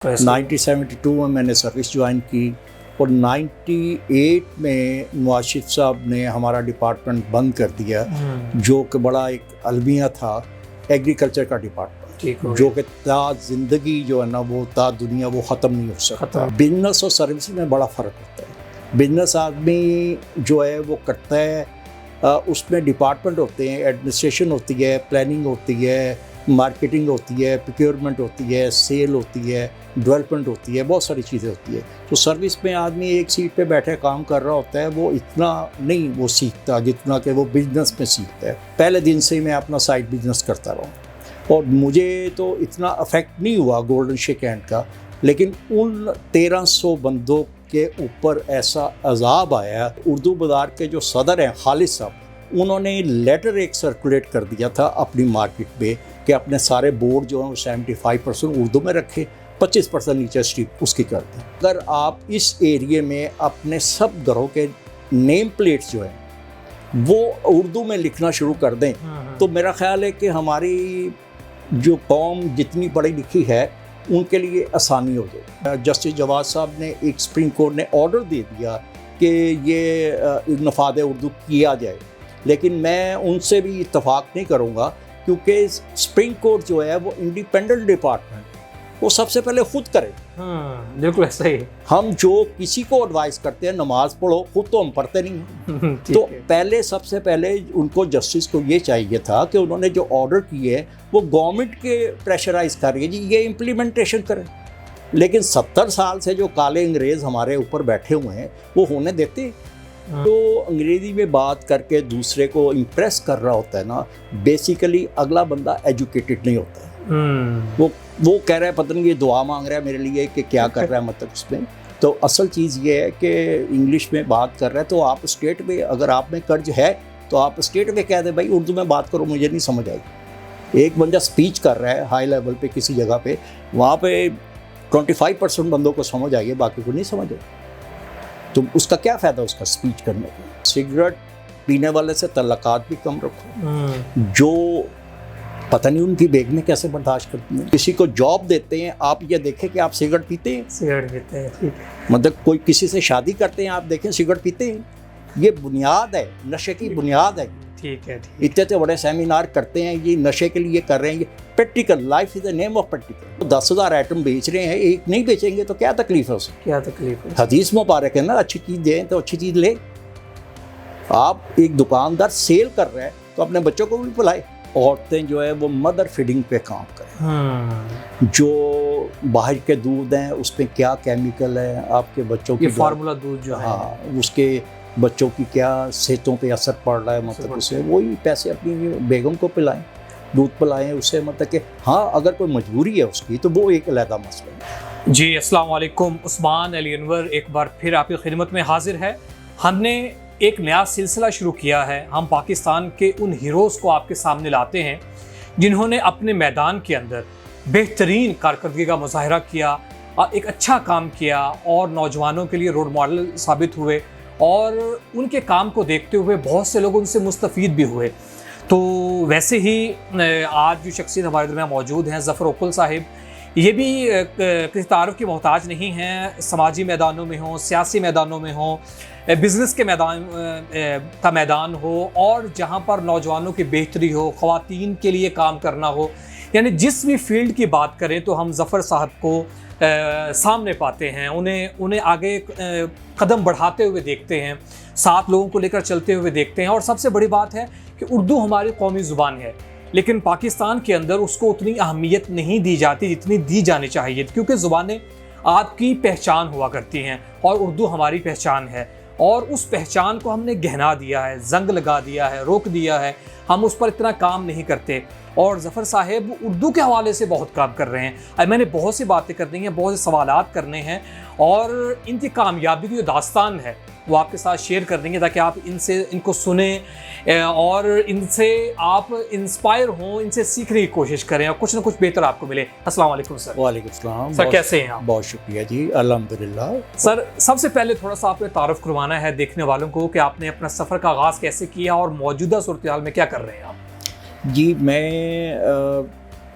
1972 میں میں نے سروس جوائن کی اور 98 میں نواز شریف صاحب نے ہمارا ڈپارٹمنٹ بند کر دیا جو کہ بڑا ایک المیہ تھا ایگریکلچر کا ڈپارٹمنٹ جو کہ تا زندگی جو ہے نا وہ تا دنیا وہ ختم نہیں ہو سکتا. بزنس اور سروس میں بڑا فرق ہوتا ہے. بزنس آدمی جو ہے وہ کرتا ہے اس میں ڈپارٹمنٹ ہوتے ہیں, ایڈمنسٹریشن ہوتی ہے, پلاننگ ہوتی ہے, مارکیٹنگ ہوتی ہے, پروکیورمنٹ ہوتی ہے, سیل ہوتی ہے, ڈیولپمنٹ ہوتی ہے, بہت ساری چیزیں ہوتی ہے. تو سروس میں آدمی ایک سیٹ پہ بیٹھے کام کر رہا ہوتا ہے, وہ اتنا نہیں وہ سیکھتا جتنا کہ وہ بزنس میں سیکھتا ہے. پہلے دن سے ہی میں اپنا سائڈ بزنس کرتا رہا ہوں اور مجھے تو اتنا افیکٹ نہیں ہوا گولڈن شیک ہینڈ کا, لیکن ان 1300 بندوں کے اوپر ایسا عذاب آیا. اردو بازار کے جو صدر ہیں خالد صاحب, انہوں نے لیٹر ایک سرکولیٹ کر دیا تھا اپنی مارکیٹ پہ کہ اپنے سارے بورڈ جو ہیں وہ 75% اردو میں رکھے, 25% نیچے اسٹریٹ اس کی کر دیں. اگر آپ اس ایریے میں اپنے سب گھروں کے نیم پلیٹس جو ہیں وہ اردو میں لکھنا شروع کر دیں تو میرا خیال ہے کہ ہماری جو قوم جتنی پڑھی لکھی ہے ان کے لیے آسانی ہو جائے. جسٹس جواد صاحب نے ایک سپریم کورٹ نے آرڈر دے دیا کہ یہ نفاذ اردو کیا جائے, لیکن میں ان سے بھی اتفاق نہیں کروں گا کیونکہ سپریم کورٹ جو ہے وہ انڈیپینڈنٹ ڈپارٹمنٹ, وہ سب سے پہلے خود کرے. بالکل ایسا ہی. ہم جو کسی کو ایڈوائز کرتے ہیں نماز پڑھو, خود تو ہم پڑھتے نہیں ہیں. تو پہلے سب سے پہلے ان کو جسٹس کو یہ چاہیے تھا کہ انہوں نے جو آرڈر کیے وہ گورنمنٹ کے پریشرائز کر رہی ہے جی یہ امپلیمنٹیشن کریں, لیکن 70 سال سے جو کالے انگریز ہمارے اوپر بیٹھے ہوئے ہیں وہ ہونے دیتے. تو انگریزی میں بات کر کے دوسرے کو امپریس کر رہا ہوتا ہے نا, بیسیکلی اگلا بندہ ایجوکیٹڈ نہیں ہوتا ہے. وہ کہہ رہا ہے پتہ نہیں یہ دعا مانگ رہا ہے میرے لیے کہ کیا کر رہا ہے مطلب اس میں. تو اصل چیز یہ ہے کہ انگلش میں بات کر رہا ہے تو آپ اسٹیٹ میں اگر آپ میں قرض ہے تو آپ اسٹیٹ میں کہہ دیں بھائی اردو میں بات کرو مجھے نہیں سمجھ آئی. ایک بندہ اسپیچ کر رہا ہے ہائی لیول پہ کسی جگہ پہ, وہاں پہ 25% بندوں کو سمجھ آئی ہے, باقی کو نہیں سمجھ آئی, تو اس کا کیا فائدہ اس کا اسپیچ کرنے کا. سگریٹ پینے والے سے تعلقات بھی کم رکھو, جو پتہ نہیں ان کی بیگ میں کیسے برداشت کرتی ہیں. کسی کو جاب دیتے ہیں آپ یہ دیکھیں کہ آپ سگریٹ پیتے ہیں, سگریٹ پیتے ہیں, مطلب کوئی کسی سے شادی کرتے ہیں آپ دیکھیں سگریٹ پیتے ہیں. یہ بنیاد ہے, نشے کی بنیاد ہے. ٹھیک ہے. اتنے بڑے سیمینار کرتے ہیں یہ نشے کے لیے کر رہے ہیں. یہ practical life is a name of practical. 10,000 item بیچ رہے ہیں, ایک نہیں بیچیں گے تو کیا تکلیف ہے اسے, کیا تکلیف ہے. حدیث مبارک ہے نا اچھی چیز دیں تو اچھی چیز لے. آپ ایک دکاندار سیل کر رہے ہیں تو اپنے بچوں کو بھی پلائے. عورتیں جو ہے وہ مدر فیڈنگ پہ کام کریں, جو باہر کے دودھ ہیں اس پہ کیا کیمیکل ہے, آپ کے بچوں کی فارمولا دودھ جو ہے اس کے بچوں کی کیا صحتوں پہ اثر پڑ رہا ہے, مطلب اسے وہی پیسے اپنی بیگم کو پلائیں, دودھ پلائیں اسے, مطلب کہ ہاں اگر کوئی مجبوری ہے اس کی تو وہ ایک علیحدہ مسئلہ ہے. جی السلام علیکم. عثمان علی انور ایک بار پھر آپ کی خدمت میں حاضر ہے. ہم نے ایک نیا سلسلہ شروع کیا ہے. ہم پاکستان کے ان ہیروز کو آپ کے سامنے لاتے ہیں جنہوں نے اپنے میدان کے اندر بہترین کارکردگی کا مظاہرہ کیا, ایک اچھا کام کیا اور نوجوانوں کے لیے رول ماڈل ثابت ہوئے, اور ان کے کام کو دیکھتے ہوئے بہت سے لوگ ان سے مستفید بھی ہوئے. تو ویسے ہی آج جو شخصیت ہمارے درمیان موجود ہیں ظفر اقل صاحب, یہ بھی کسی تعارف کی محتاج نہیں ہیں. سماجی میدانوں میں ہوں, سیاسی میدانوں میں ہوں, بزنس کے میدان ہو, اور جہاں پر نوجوانوں کی بہتری ہو, خواتین کے لیے کام کرنا ہو, یعنی جس بھی فیلڈ کی بات کریں تو ہم ظفر صاحب کو سامنے پاتے ہیں, انہیں آگے قدم بڑھاتے ہوئے دیکھتے ہیں, ساتھ لوگوں کو لے کر چلتے ہوئے دیکھتے ہیں. اور سب سے بڑی بات ہے کہ اردو ہماری قومی زبان ہے, لیکن پاکستان کے اندر اس کو اتنی اہمیت نہیں دی جاتی جتنی دی جانی چاہیے, کیونکہ زبانیں آپ کی پہچان ہوا کرتی ہیں اور اردو ہماری پہچان ہے, اور اس پہچان کو ہم نے گہنا دیا ہے, زنگ لگا دیا ہے, روک دیا ہے. ہم اس پر اتنا کام نہیں کرتے, اور ظفر صاحب اردو کے حوالے سے بہت کام کر رہے ہیں. میں نے بہت سی باتیں کرنی ہیں, بہت سے سوالات کرنے ہیں, اور ان کی کامیابی کی جو داستان ہے وہ آپ کے ساتھ شیئر کر دیں گے تاکہ آپ ان کو سنیں اور ان سے آپ انسپائر ہوں, ان سے سیکھنے کی کوشش کریں اور کچھ نہ کچھ بہتر آپ کو ملے. السلام علیکم سر. وعلیکم السلام سر, کیسے ہیں آپ؟ بہت شکریہ جی, الحمدللہ. سر سب سے پہلے تھوڑا سا آپ نے تعارف کروانا ہے دیکھنے والوں کو کہ آپ نے اپنا سفر کا آغاز کیسے کیا اور موجودہ صورتحال میں کیا کر رہے ہیں آپ. جی میں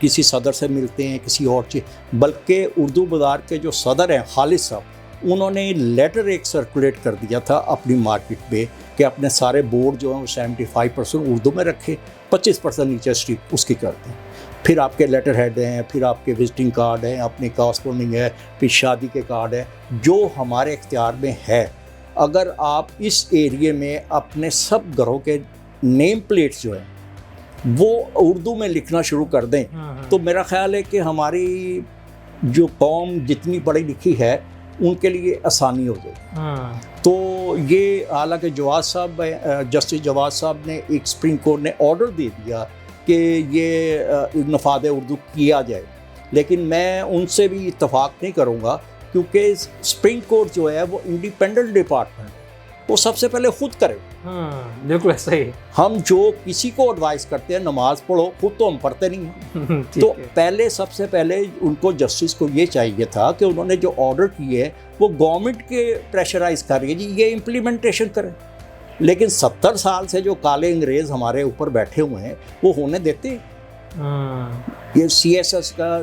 کسی صدر سے ملتے ہیں کسی اور چیز، بلکہ اردو بازار کے جو صدر ہیں خالد صاحب، انہوں نے لیٹر ایک سرکولیٹ کر دیا تھا اپنی مارکیٹ پہ کہ اپنے سارے بورڈ جو ہیں وہ 75% اردو میں رکھے، 25% نیچے اسٹریٹ اس کی کر دیں. پھر آپ کے لیٹر ہیڈ ہیں، پھر آپ کے وزٹنگ کارڈ ہیں، اپنی کارسپونڈنگ ہے، پھر شادی کے کارڈ ہیں، جو ہمارے اختیار میں ہے. اگر آپ اس ایریے میں اپنے سب گھروں کے نیم پلیٹس جو ہیں وہ اردو میں لکھنا شروع کر دیں تو میرا خیال ہے کہ ہماری جو قوم جتنی پڑھی لکھی ہے ان کے لیے آسانی ہو جائے. تو یہ حالانکہ جواز صاحب، جسٹس جواز صاحب نے ایک سپریم کورٹ نے آرڈر دے دیا کہ یہ نفاذ اردو کیا جائے، لیکن میں ان سے بھی اتفاق نہیں کروں گا کیونکہ سپریم کورٹ جو ہے وہ انڈیپینڈنٹ ڈپارٹمنٹ ہے، وہ سب سے پہلے خود کرے. بالکل ایسا ہی. ہم جو کسی کو ایڈوائز کرتے ہیں نماز پڑھو، خود تو ہم پڑھتے نہیں ہیں. تو پہلے سب سے پہلے ان کو جسٹس کو یہ چاہیے تھا کہ انہوں نے جو آرڈر کیے وہ گورنمنٹ کے پریشرائز کر رہی ہے جی یہ امپلیمنٹیشن کریں، لیکن 70 سال سے جو کالے انگریز ہمارے اوپر بیٹھے ہوئے ہیں وہ ہونے دیتے. یہ سی ایس ایس کا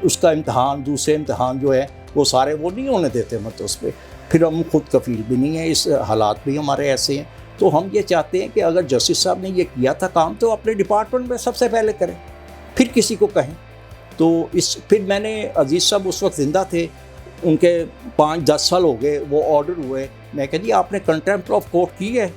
اس کا امتحان، دوسرے امتحان جو ہے وہ سارے وہ نہیں ہونے دیتے مطلب اس پہ. پھر ہم خود کفیل بھی نہیں ہیں، اس حالات بھی ہمارے ایسے ہیں. تو ہم یہ چاہتے ہیں کہ اگر جسٹس صاحب نے یہ کیا تھا کام تو اپنے ڈپارٹمنٹ میں سب سے پہلے کریں، پھر کسی کو کہیں. تو پھر میں نے، عزیز صاحب اس وقت زندہ تھے، ان کے 5-10 سال ہو گئے، وہ آرڈر ہوئے، میں کہا جی آپ نے کنٹیمپٹ آف کورٹ کی ہے.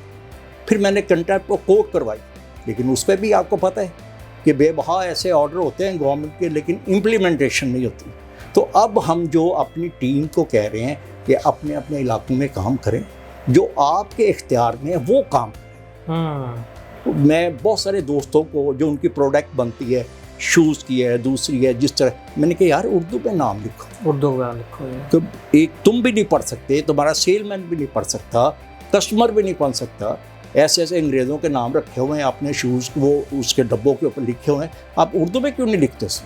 پھر میں نے کنٹیمپٹ آف کورٹ کروائی، لیکن اس پہ بھی آپ کو پتہ ہے کہ بے بہا ایسے آرڈر ہوتے ہیں گورنمنٹ کے لیکن امپلیمنٹیشن نہیں ہوتی. تو اب ہم جو اپنی ٹیم کو کہہ رہے ہیں کہ اپنے اپنے علاقوں میں کام کریں، جو آپ کے اختیار میں ہے وہ کام کریں. میں بہت سارے دوستوں کو جو ان کی پروڈکٹ بنتی ہے، شوز کی ہے، دوسری ہے، جس طرح میں نے کہا یار اردو پہ نام لکھو، اردو میں لکھو. تو ایک تم بھی نہیں پڑھ سکتے، تمہارا سیل مین بھی نہیں پڑھ سکتا، کسٹمر بھی نہیں پڑھ سکتا. ایسے ایسے انگریزوں کے نام رکھے ہوئے ہیں اپنے شوز، وہ اس کے ڈبوں کے اوپر لکھے ہوئے ہیں، آپ اردو میں کیوں نہیں لکھتے؟ سے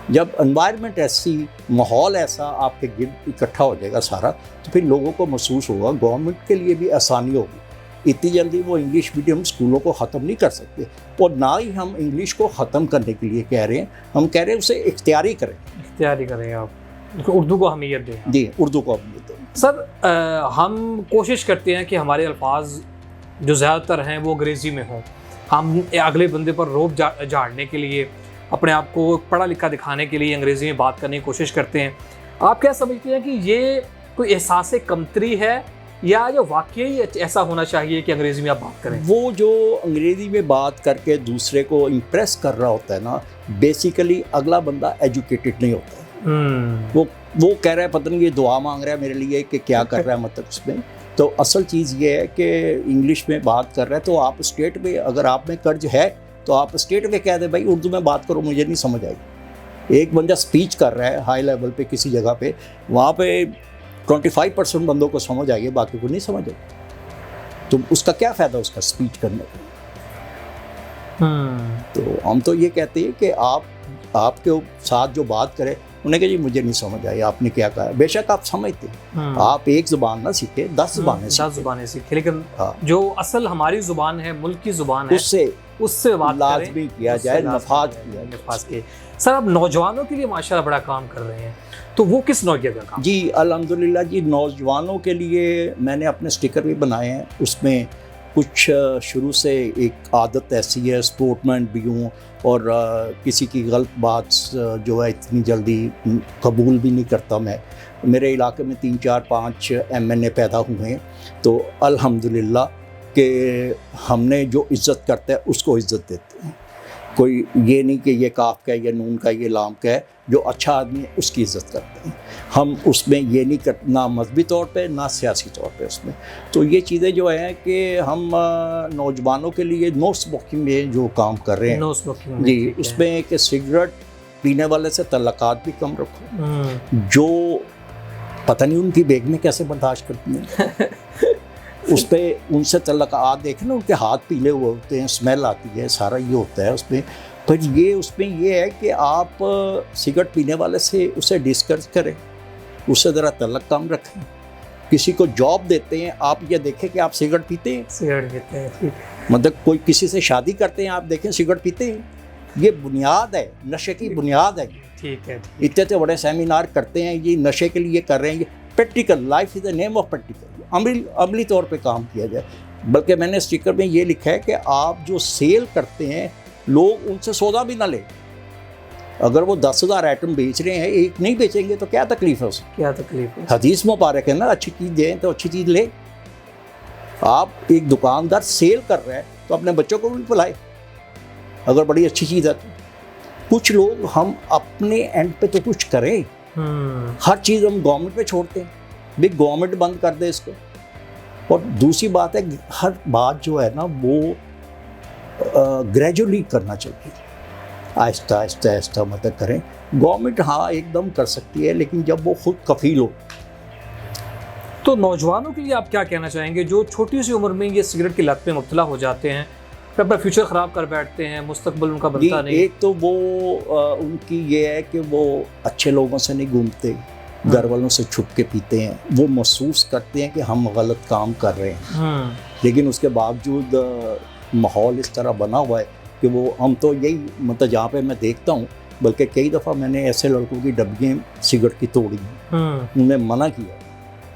جب انوائرمنٹ ایسی، ماحول ایسا آپ کے گرد اکٹھا ہو جائے گا سارا، تو پھر لوگوں کو محسوس ہوگا، گورنمنٹ کے لیے بھی آسانی ہوگی. اتنی جلدی وہ انگلش میڈیم اسکولوں کو ختم نہیں کر سکتے، اور نہ ہی ہم انگلش کو ختم کرنے کے لیے کہہ رہے ہیں، ہم کہہ رہے ہیں اسے اختیاری کریں. اختیاری کریں آپ، اردو کو اہمیت دیں. جی اردو کو اہمیت دیں. سر ہم کوشش کرتے ہیں کہ ہمارے الفاظ جو زیادہ تر ہیں وہ انگریزی میں ہوں. ہم اگلے بندے پر روب جھاڑنے کے لیے، اپنے آپ کو پڑھا لکھا دکھانے کے لیے انگریزی میں بات کرنے کی کوشش کرتے ہیں. آپ کیا سمجھتے ہیں کہ یہ کوئی احساس کمتری ہے یا جو واقعی ایسا ہونا چاہیے کہ انگریزی میں آپ بات کریں؟ وہ جو انگریزی میں بات کر کے دوسرے کو امپریس کر رہا ہوتا ہے نا، بیسیکلی اگلا بندہ ایجوکیٹڈ نہیں ہوتا ہے. وہ کہہ رہا ہے پتہ نہیں یہ دعا مانگ رہا ہے میرے لیے کہ کیا کر رہا ہے مطلب اس میں. تو اصل چیز یہ ہے کہ انگلش میں بات کر رہا ہے تو آپ اسٹیٹ میں، اگر آپ میں قرض ہے تو آپ اسٹیٹ میں کہہ دیں بھائی اردو میں بات کرو، مجھے نہیں سمجھ آئی. ایک بندہ اسپیچ کر رہا ہے ہائی لیول پہ کسی جگہ پہ، وہاں پہ 25% بندوں کو سمجھ آئی ہے، باقی کو نہیں سمجھ آئی، تو اس کا کیا فائدہ اس کا اسپیچ کرنے کا؟ تو ہم تو یہ کہتے ہیں کہ آپ کے ساتھ جو بات کرے انہیں کہ جی مجھے نہیں سمجھ آئی آپ نے کیا کہا. بے شک آپ سمجھتے ہیں، آپ ایک زبان نہ سیکھے، 10 زبانیں سیکھے، لیکن جو اصل ہماری زبان ہے، ملک کی زبان ہے، اس سے بات لازمی کیا جائے، نفاذ کے. سر آپ نوجوانوں کے لیے ماشاءاللہ بڑا کام کر رہے ہیں، تو وہ کس نوعیت کا کام؟ جی الحمدللہ جی، نوجوانوں کے لیے میں نے اپنے سٹیکر بھی بنائے ہیں. اس میں کچھ شروع سے ایک عادت ایسی ہے، سپورٹ مین بھی ہوں، اور کسی کی غلط بات جو ہے اتنی جلدی قبول بھی نہیں کرتا. میرے علاقے میں 3-4-5 MNA پیدا ہوئے ہیں، تو الحمدللہ کہ ہم نے جو عزت کرتا ہے اس کو عزت دیتے ہیں. کوئی یہ نہیں کہ یہ کاف کا ہے، یہ نون کا ہے، یہ لام کا ہے. جو اچھا آدمی ہے اس کی عزت کرتے ہیں ہم. اس میں یہ نہیں کرتے، نہ مذہبی طور پہ نہ سیاسی طور پہ اس میں. تو یہ چیزیں جو ہیں کہ ہم نوجوانوں کے لیے نو اسموکنگ میں جو کام کر رہے ہیں جی، اس میں کہ سگریٹ پینے والے سے تعلقات بھی کم رکھو. جو پتہ نہیں ان کی بیگمیں کیسے برداشت کرتی ہیں اس پہ ان سے تعلقات دیکھیں نا، ان کے ہاتھ پیلے ہوئے ہوتے ہیں، اسمیل آتی ہے، سارا یہ ہوتا ہے اس میں. پھر اس میں یہ ہے کہ آپ سگریٹ پینے والے سے اسے ڈسکس کریں، اس سے ذرا تعلق کم رکھیں. کسی کو جاب دیتے ہیں آپ یہ دیکھیں کہ آپ سگریٹ پیتے ہیں، سگریٹ پیتے ہیں، مطلب کوئی کسی سے شادی کرتے ہیں آپ دیکھیں سگریٹ پیتے ہیں. یہ بنیاد ہے، نشے کی بنیاد ہے. ٹھیک ہے. اتنے بڑے سیمینار کرتے ہیں یہ نشے کے لیے کر رہے ہیں. یہ practical life is a name of practical, عملی طور پہ کام کیا جائے. بلکہ میں نے اسٹیکر میں یہ لکھا ہے کہ آپ جو سیل کرتے ہیں لوگ ان سے سودا بھی نہ لیں. اگر وہ 10,000 آئٹم بیچ رہے ہیں ایک نہیں بیچیں گے تو کیا تکلیف ہے اس میں؟ کیا تکلیف ہے؟ حدیث مبارک ہے نا، اچھی چیز دیں تو اچھی چیز لے. آپ ایک دکاندار سیل کر رہے ہیں تو اپنے بچوں کو بھی پلائے اگر بڑی اچھی چیز ہے. کچھ لوگ ہم اپنے اینڈ پہ تو کچھ کریں، ہر چیز ہم گورنمنٹ پہ چھوڑتے ہیں. بھی گورنمنٹ بند کر دے اس کو. اور دوسری بات ہے ہر بات جو ہے نا وہ گریجولی کرنا چاہیے، آہستہ آہستہ آہستہ مطلب کریں. گورنمنٹ ہاں ایک دم کر سکتی ہے لیکن جب وہ خود کفیل ہو. تو نوجوانوں کے لیے آپ کیا کہنا چاہیں گے جو چھوٹی سی عمر میں یہ سگریٹ کی لت میں مبتلا ہو جاتے ہیں، پھر اپنا فیوچر خراب کر بیٹھتے ہیں، مستقبل ان کا بنتا نہیں؟ ایک تو وہ ان کی یہ ہے کہ وہ اچھے لوگوں سے نہیں گھومتے، گھر والوں سے چھپ کے پیتے ہیں. وہ محسوس کرتے ہیں کہ ہم غلط کام کر رہے ہیں، لیکن اس کے باوجود ماحول اس طرح بنا ہوا ہے کہ وہ ہم تو یہی مطلب جہاں پہ میں دیکھتا ہوں، بلکہ کئی دفعہ میں نے ایسے لڑکوں کی ڈبیاں سگریٹ کی توڑی ہیں. انہیں منع کیا.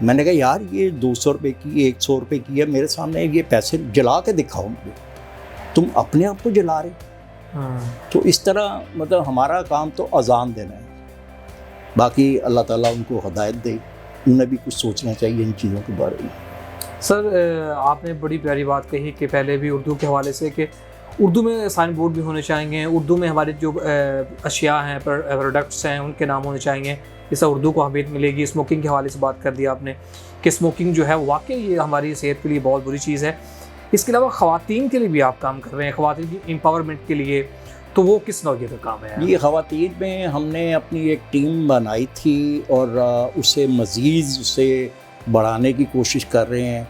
میں نے کہا یار یہ 200 روپے کی 100 روپے کی ہے، میرے سامنے یہ پیسے جلا کے دکھاؤ مجھے، تم اپنے آپ کو جلا رہے. تو اس طرح مطلب ہمارا کام تو اذان دینا ہے. باقی اللہ تعالیٰ ان کو ہدایت دے، انہیں بھی کچھ سوچنا چاہیے ان چیزوں کے بارے میں. سر آپ نے بڑی پیاری بات کہی کہ پہلے بھی اردو کے حوالے سے کہ اردو میں سائن بورڈ بھی ہونے چاہیے، اردو میں ہمارے جو اشیاء ہیں پروڈکٹس ہیں ان کے نام ہونے چاہیے، اس سے اردو کو اہمیت ملے گی. اسموکنگ کے حوالے سے بات کر دیا آپ نے کہ اسموکنگ جو ہے واقعی یہ ہماری صحت کے لیے بہت بری چیز ہے. اس کے علاوہ خواتین کے لیے بھی آپ کام کر رہے ہیں، خواتین کی امپاورمنٹ کے لیے، تو وہ کس نوعیت کا کام ہے؟ یہ خواتین میں ہم نے اپنی ایک ٹیم بنائی تھی اور اسے مزید اسے بڑھانے کی کوشش کر رہے ہیں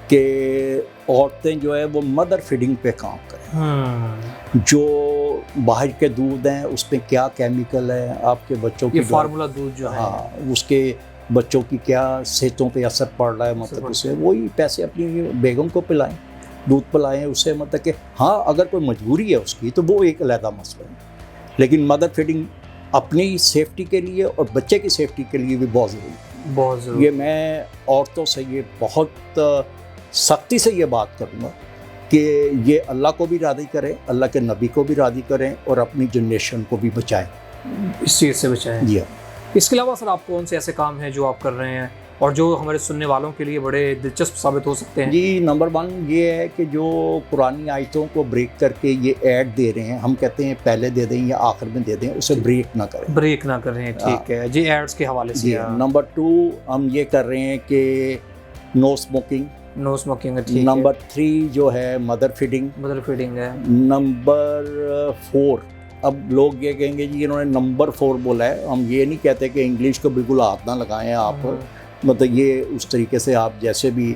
کہ عورتیں جو ہے وہ مدر فیڈنگ پہ کام کریں. جو باہر کے دودھ ہیں اس میں کیا کیمیکل ہے، آپ کے بچوں کی فارمولا دودھ جو ہے ہاں اس کے بچوں کی کیا صحتوں پہ اثر پڑ رہا ہے، مطلب اسے وہی پیسے اپنی بیگم کو پلائیں، دودھ پلائیں اسے. مطلب کہ ہاں اگر کوئی مجبوری ہے اس کی تو وہ ایک علیحدہ مسئلہ ہے، لیکن مدر فیڈنگ اپنی سیفٹی کے لیے اور بچے کی سیفٹی کے لیے بھی بہت ضروری ہے. بہت ضروری. یہ میں عورتوں سے یہ بہت سختی سے یہ بات کروں گا کہ یہ اللہ کو بھی راضی کریں، اللہ کے نبی کو بھی راضی کریں اور اپنی جنریشن کو بھی بچائیں، اس چیز سے بچائیں. جی. اس کے علاوہ سر آپ کون سے ایسے کام ہیں جو آپ کر رہے ہیں اور جو ہمارے سننے والوں کے لیے بڑے دلچسپ ثابت ہو سکتے ہیں؟ جی نمبر 1 یہ ہے کہ جو قرآنی آیتوں کو بریک کر کے یہ ایڈ دے رہے ہیں، ہم کہتے ہیں پہلے دے دیں یا آخر میں دے دیں، اسے بریک نہ کریں. ٹھیک ہے جی. ایڈز کے حوالے سے جی. نمبر 2 ہم یہ کر رہے ہیں کہ نو اسموکنگ. نمبر 3 جو ہے مدر فیڈنگ ہے. نمبر 4 اب لوگ یہ کہیں گے جی انہوں نے نمبر 4 بولا ہے، ہم یہ نہیں کہتے کہ انگلش کو بالکل ہاتھ نہ لگائیں آپ، مطلب یہ اس طریقے سے آپ جیسے بھی.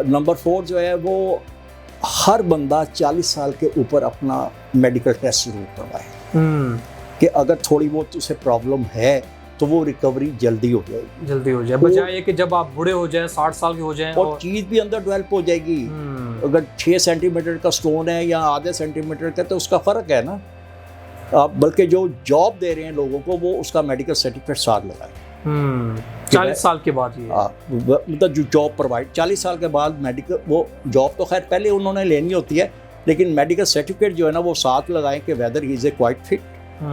نمبر 4 جو ہے وہ ہر بندہ 40 سال کے اوپر اپنا میڈیکل ٹیسٹ ضرور کروائے کہ اگر تھوڑی بہت اسے پرابلم ہے تو وہ ریکوری جلدی ہو جائے بجائے کہ جب آپ بوڑھے ہو جائیں 60 سال کے ہو جائیں اور چیز بھی اندر ڈیولپ ہو جائے گی. اگر 6 سینٹی میٹر کا سٹون ہے یا آدھے سینٹی میٹر کا تو اس کا فرق ہے نا. بلکہ جو جاب دے رہے ہیں لوگوں کو وہ اس کا میڈیکل سرٹیفکیٹ ساتھ لگائیں 40 سال کے بعد. مطلب جو جاب پرووائڈ 40 سال کے بعد میڈیکل، وہ جاب تو خیر پہلے انہوں نے لینی ہوتی ہے لیکن میڈیکل سرٹیفکیٹ جو ہے نا وہ ساتھ لگائیں کہ whether he is a quite fit.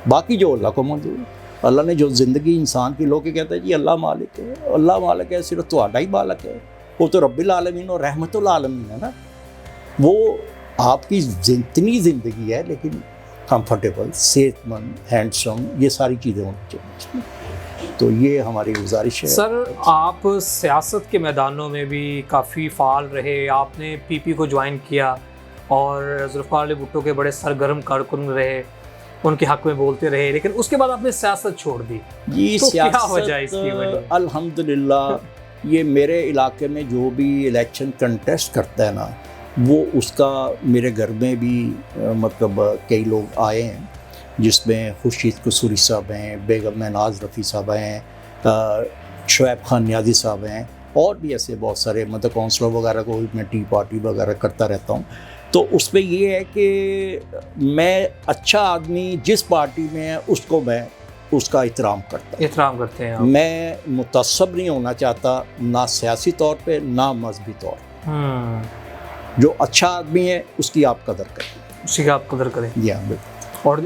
باقی جو اللہ کو منظور ہے، اللہ نے جو زندگی انسان کی، لوگ کہتے ہیں جی اللہ مالک ہے، اللہ مالک ہے صرف تہاڈا ہی مالک ہے، وہ تو رب العالمین اور رحمت العالمین ہے نا. وہ آپ کی جتنی زندگی ہے لیکن کمفرٹیبل، صحت مند، ہینڈسم، یہ ساری چیزیں ہونی چاہیے. تو یہ ہماری گزارش ہے. سر آپ سیاست کے میدانوں میں بھی کافی فعال رہے، آپ نے پی پی کو جوائن کیا اور ذوالفقار علی بھٹو کے بڑے سرگرم کارکن رہے، ان کے حق میں بولتے رہے، لیکن اس کے بعد آپ نے سیاست چھوڑ دی. جی تو کیا سیاست وجہ اس کی وجہ؟ الحمدللہ یہ میرے علاقے میں جو بھی الیکشن کنٹیسٹ کرتا ہے نا وہ اس کا میرے گھر میں بھی مطلب کئی لوگ آئے ہیں، جس میں خورشید قصوری صاحب ہیں، بیگم ناز رفیع صاحب ہیں، شعیب خان نیازی صاحب ہیں، اور بھی ایسے بہت سارے مطلب کونسلر وغیرہ کو میں ٹی پارٹی وغیرہ کرتا رہتا ہوں. تو اس میں یہ ہے کہ میں اچھا آدمی جس پارٹی میں ہے اس کو میں اس کا احترام کرتے ہیں آپ. میں متعصب نہیں ہونا چاہتا، نہ سیاسی طور پہ نہ مذہبی طور پہ. جو اچھا آدمی ہے اس کی آپ قدر کریں، اسی کا آپ قدر کریں. اور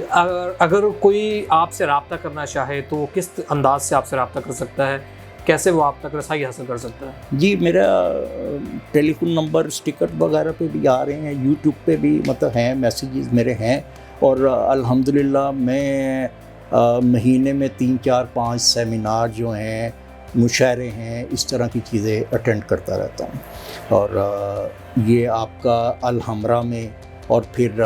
اگر کوئی آپ سے رابطہ کرنا چاہے تو کس انداز سے آپ سے رابطہ کر سکتا ہے، کیسے وہ آپ تک رسائی حاصل کر سکتا ہے؟ جی میرا ٹیلی فون نمبر اسٹیکر وغیرہ پہ بھی آ رہے ہیں، یوٹیوب پہ بھی مطلب ہیں، میسیجز میرے ہیں. اور الحمدللہ میں مہینے میں 3 4 5 سیمینار جو ہیں، مشاعرے ہیں، اس طرح کی چیزیں اٹینڈ کرتا رہتا ہوں. اور یہ آپ کا الحمرہ میں اور پھر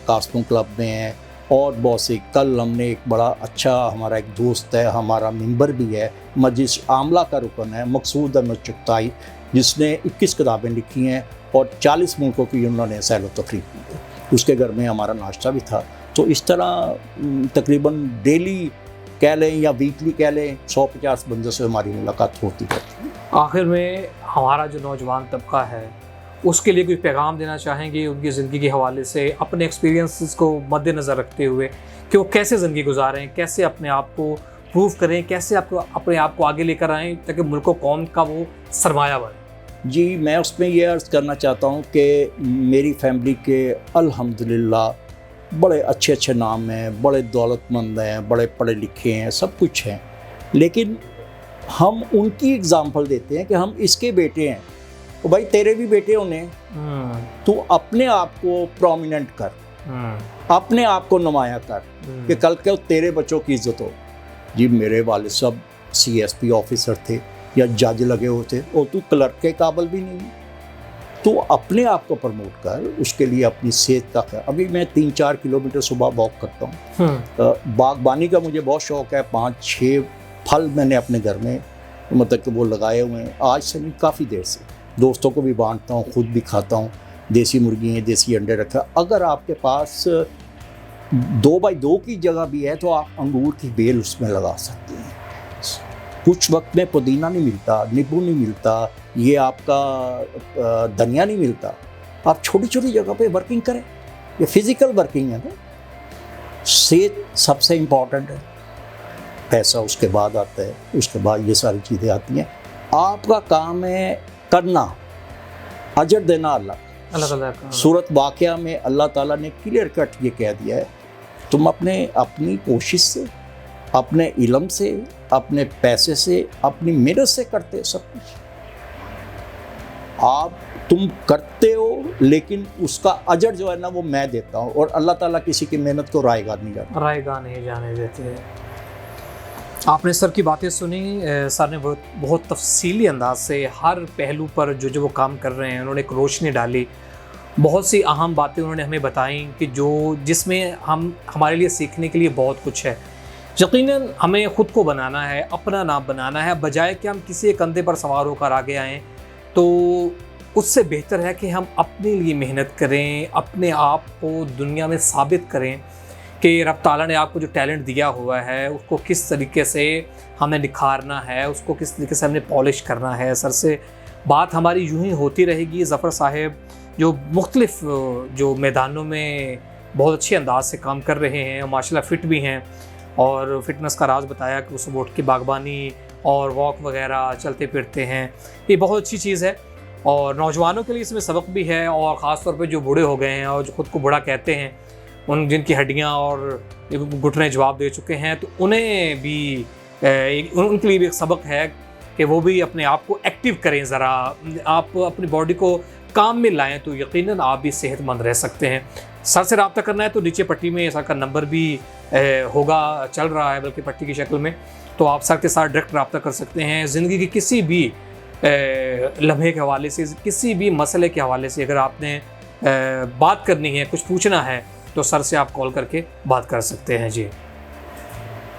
کاسٹوں کلب میں ہے اور بہت سے. کل ہم نے ایک بڑا اچھا، ہمارا ایک دوست ہے، ہمارا ممبر بھی ہے، مجلس عاملہ کا رکن ہے، مقصود احمد چغتائی، جس نے 21 کتابیں لکھی ہیں اور 40 ملکوں کی انہوں نے سیر و تفریح کی ہے. اس کے گھر میں ہمارا ناشتہ بھی تھا. تو اس طرح تقریباً ڈیلی کہہ لیں یا ویکلی کہہ لیں 150 بندوں سے ہماری ملاقات ہوتی رہتی ہے. آخر میں ہمارا جو نوجوان طبقہ ہے اس کے لیے کوئی پیغام دینا چاہیں گے ان کی زندگی کے حوالے سے، اپنے ایکسپیرینسز کو مد نظر رکھتے ہوئے کہ وہ کیسے زندگی گزاریں، کیسے اپنے آپ کو پروو کریں، کیسے اپنے آپ کو آگے لے کر آئیں تاکہ ملک و قوم کا وہ سرمایہ بنے؟ جی میں اس میں یہ عرض کرنا چاہتا ہوں کہ میری فیملی کے الحمدللہ بڑے اچھے اچھے نام ہیں، بڑے دولت مند ہیں، بڑے پڑھے لکھے ہیں، سب کچھ ہیں، لیکن ہم ان کی اگزامپل دیتے ہیں کہ ہم اس کے بیٹے ہیں. تو بھائی تیرے بھی بیٹے ہونے، تو اپنے آپ کو پرومیننٹ کر، اپنے آپ کو نمایاں کر کہ کل کے تیرے بچوں کی عزت ہو. جی میرے والد صاحب CSP آفیسر تھے یا جج لگے ہوئے تھے، اور تو کلرک کے قابل بھی نہیں. تو اپنے آپ کو پروموٹ کر، اس کے لیے اپنی صحت کا خیال. ابھی میں 3 4 کلومیٹر صبح واک کرتا ہوں. باغبانی کا مجھے بہت شوق ہے. 5 6 پھل میں نے اپنے گھر میں مطلب کہ وہ لگائے ہوئے ہیں، آج سے نہیں کافی دیر سے. دوستوں کو بھی بانٹتا ہوں، خود بھی کھاتا ہوں. دیسی مرغی ہیں، دیسی انڈے رکھا. اگر آپ کے پاس 2x2 کی جگہ بھی ہے تو آپ انگور کی بیل اس میں لگا سکتے ہیں. کچھ وقت میں پودینہ نہیں ملتا، نیبو نہیں ملتا، یہ آپ کا دھنیا نہیں ملتا. آپ چھوٹی چھوٹی جگہ پہ ورکنگ کریں. یہ فزیکل ورکنگ ہے نا. صحت سب سے امپورٹنٹ ہے، پیسہ اس کے بعد آتا ہے، اس کے بعد یہ ساری چیزیں آتی ہیں. آپ کا کام ہے کرنا، اجر دینا اللہ تعالیٰ کا. سورت واقعہ میں اللہ تعالیٰ نے کلیئر کٹ یہ کہہ دیا ہے، تم اپنی کوشش سے، اپنے علم سے، اپنے پیسے سے، اپنی محنت سے کرتے سب کچھ. تم کرتے ہو لیکن اس کا اجر جو ہے نا وہ میں دیتا ہوں، اور اللہ تعالیٰ کسی کی محنت کو رائے گاہ نہیں جانے دیتے. آپ نے سر کی باتیں سنی. سر نے بہت تفصیلی انداز سے ہر پہلو پر جو وہ کام کر رہے ہیں انہوں نے ایک روشنی ڈالی. بہت سی اہم باتیں انہوں نے ہمیں بتائیں کہ جس میں ہمارے لیے سیکھنے کے لیے بہت کچھ ہے. یقیناً ہمیں خود کو بنانا ہے، اپنا نام بنانا ہے، بجائے کہ ہم کسی کندھے پر سوار ہو کر آگے آئیں. تو اس سے بہتر ہے کہ ہم اپنے لیے محنت کریں، اپنے آپ کو دنیا میں ثابت کریں کہ رب تعالیٰ نے آپ کو جو ٹیلنٹ دیا ہوا ہے اس کو کس طریقے سے ہمیں نکھارنا ہے، اس کو کس طریقے سے ہم نے پالش کرنا ہے. سر سے بات ہماری یوں ہی ہوتی رہے گی. ظفر صاحب جو مختلف جو میدانوں میں بہت اچھے انداز سے کام کر رہے ہیں، ماشاء اللہ فٹ بھی ہیں، اور فٹنس کا راز بتایا کہ وہ صبح اٹھ کے باغبانی اور واک وغیرہ چلتے پھرتے ہیں. یہ بہت اچھی چیز ہے اور نوجوانوں کے لیے اس میں سبق بھی ہے، اور خاص طور پہ جو بوڑھے ہو گئے ہیں اور جو خود کو بوڑھا کہتے ہیں، جن کی ہڈیاں اور گھٹنے جواب دے چکے ہیں، تو انہیں بھی ان کے لیے بھی ایک سبق ہے کہ وہ بھی اپنے آپ کو ایکٹیو کریں. ذرا آپ اپنی باڈی کو کام میں لائیں تو یقیناً آپ بھی صحت مند رہ سکتے ہیں. سر سے رابطہ کرنا ہے تو نیچے پٹی میں سر کا نمبر بھی ہوگا، چل رہا ہے بلکہ پٹی کی شکل میں، تو آپ سر کے ساتھ ڈائریکٹ رابطہ کر سکتے ہیں. زندگی کے کسی بھی لمحے کے حوالے سے، کسی بھی مسئلے کے حوالے سے اگر آپ نے بات کرنی ہے، کچھ پوچھنا ہے، تو سر سے آپ کال کر کے بات کر سکتے ہیں. جی